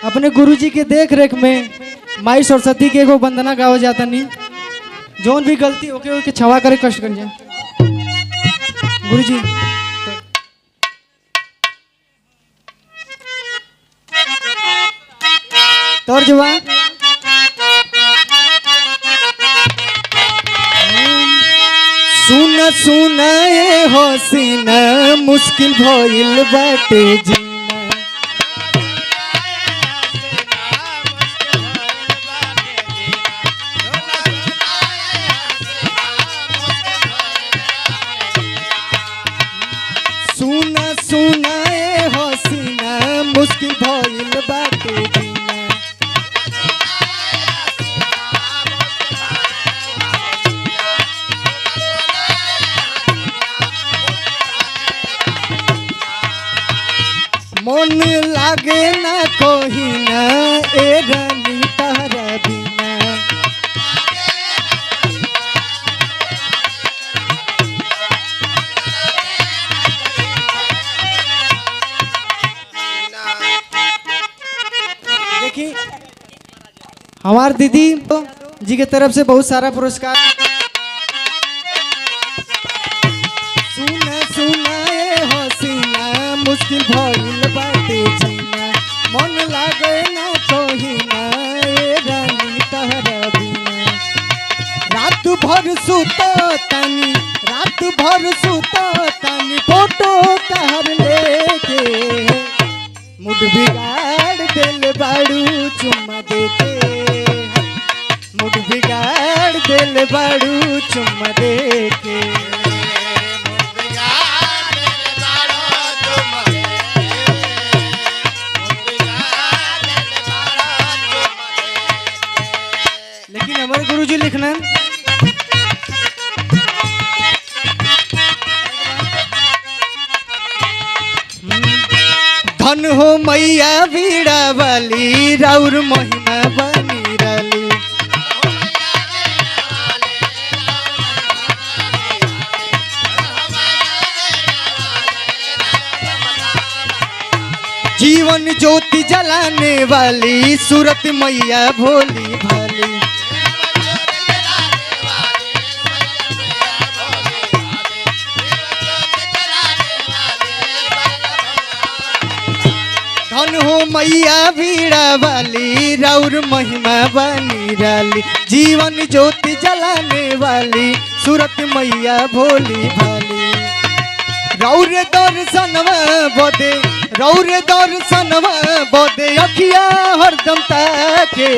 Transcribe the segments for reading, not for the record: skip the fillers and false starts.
अपने गुरुजी के देख रेख में माई सरस्वती के एगो वंदना गावल जाता नहीं। जौन भी गलती होके ओके क्षमा करे कष्ट कर जाए गुरुजी। तोर जवाब सुन सुन ए हसीना मुश्किल भइल बाटे जीना। सुन सुन ए हसीना मुश्किल भइल बाटे जीना। मन लागे ना कोही ना ए रानी तारा बिना। देखिए हमार दीदी जी के तरफ से बहुत सारा पुरस्कार। सुना सुना ए हसीना मुश्किल भइल बाटे जीना। मन लागे ना कोही ना ए रानी तहरा बिना। रात भर सुतो तानी फोटो तहर लेके। मुड बिगाड़ दिल बाड़ू चुम्मा देके। मुड बिगाड़ दिल बाड़ू चुम्मा देके। लेकिन हमारे गुरुजी लिखना धन हो मैया बीड़ा वाली राउर महिमा बनी रली। जीवन ज्योति जलाने वाली सूरत मैया भोली भाली। धन हो मैया बीड़ा वाली राउर महिमा बनी रली। जीवन ज्योति जलाने वाली सूरत मैया भोली भाली। रौर दर्शनवा बदे अखिया हरदम ताके।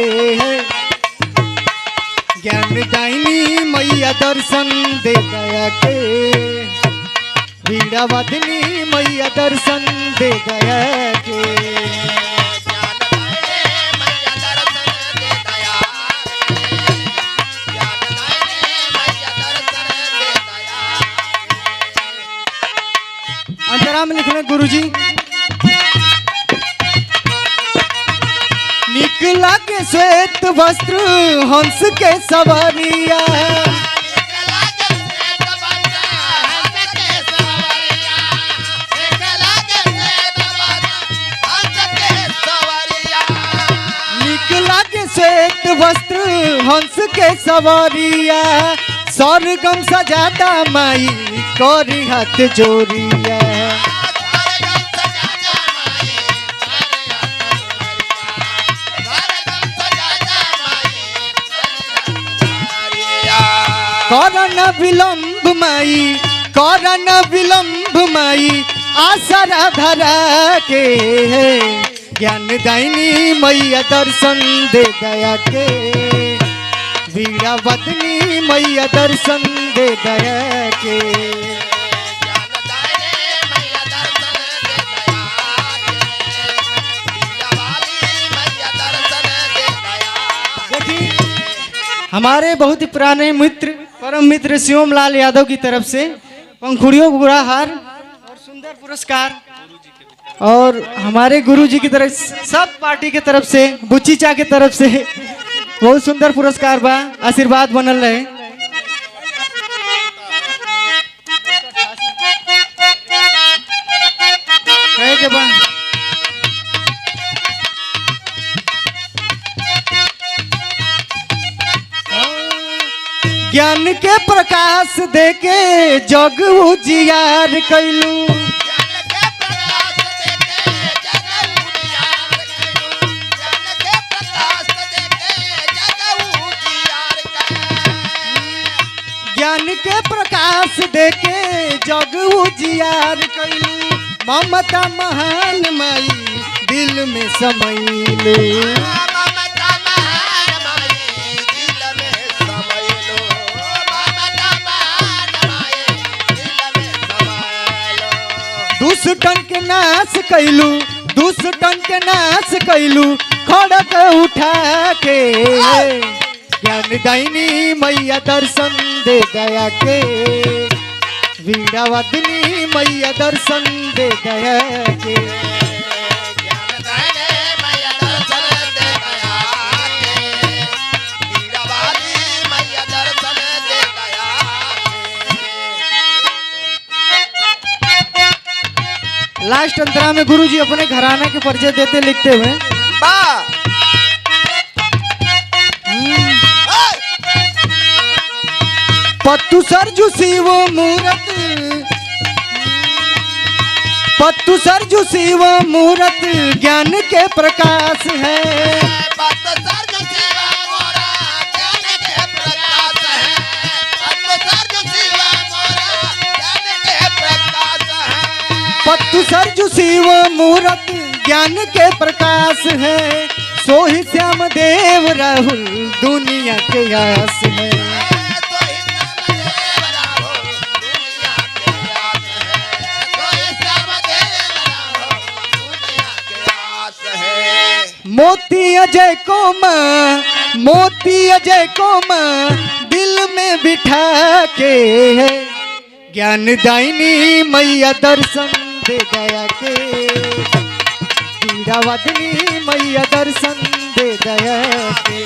ज्ञान दायनी मैया दर्शन दे गया के। बीड़ा वादनी मैया दर्शन दे गया के। अंतरा में लिखना गुरुजी निकला के श्वेत वस्त्र हंस के सवारिया। निकला के श्वेत वस्त्र हंस के सवारिया। सरगम सजाता माई करी हाथ जोरिया। करन विलंब माई आसरा धरा के। ज्ञान दायनी मैया दर्शन दे गया के। बीड़ा बदनी मैया दर्शन दे गया के। देखिए हमारे बहुत ही पुराने मित्र परम मित्र शिवम लाल यादव की तरफ से पंखुड़ियों गुड़ा हार और सुंदर पुरस्कार। और हमारे गुरुजी की तरफ सब पार्टी के तरफ से बुच्ची चा के तरफ से बहुत सुंदर पुरस्कार बा। आशीर्वाद बनल रहे। कहे के बा ज्ञान के प्रकाश देके जग उजियार कैलू। ज्ञान के प्रकाश देके जग उजियार कैलू। ममता महान माई दिल में समैलू। दुष्टन के नाश कैलू, दुष्टन के नाश कैलू, खड़क उठा के। ज्ञान दायिनी मैया दर्शन दे दया के, वीणा वादिनी मैया दर्शन दे दया के। ज्ञान दायिनी मैया दर्शन दे दया के, वीणा वादिनी मैया दर्शन दे दया के। लास्ट अंतरा में गुरुजी अपने घराना के परिचय देते लिखते हुए पत्तू सरजू शिव मूरत, पत्तू सरजू शिव मूरत ज्ञान के प्रकाश है। पत्तू सरजू शिव मूरत ज्ञान के प्रकाश है। पत्तू सरजू शिव मूरत ज्ञान के प्रकाश है। पत्तू सरजू शिव मूरत ज्ञान के प्रकाश है। सोही श्याम देव राहुल दुनिया के आस है। मोती अजय को माँ, मोती अजय को माँ दिल में बिठा के। ज्ञान दायिनी मैया दर्शन दे दया के, वीणा वादिनी मैया दर्शन दे दया के।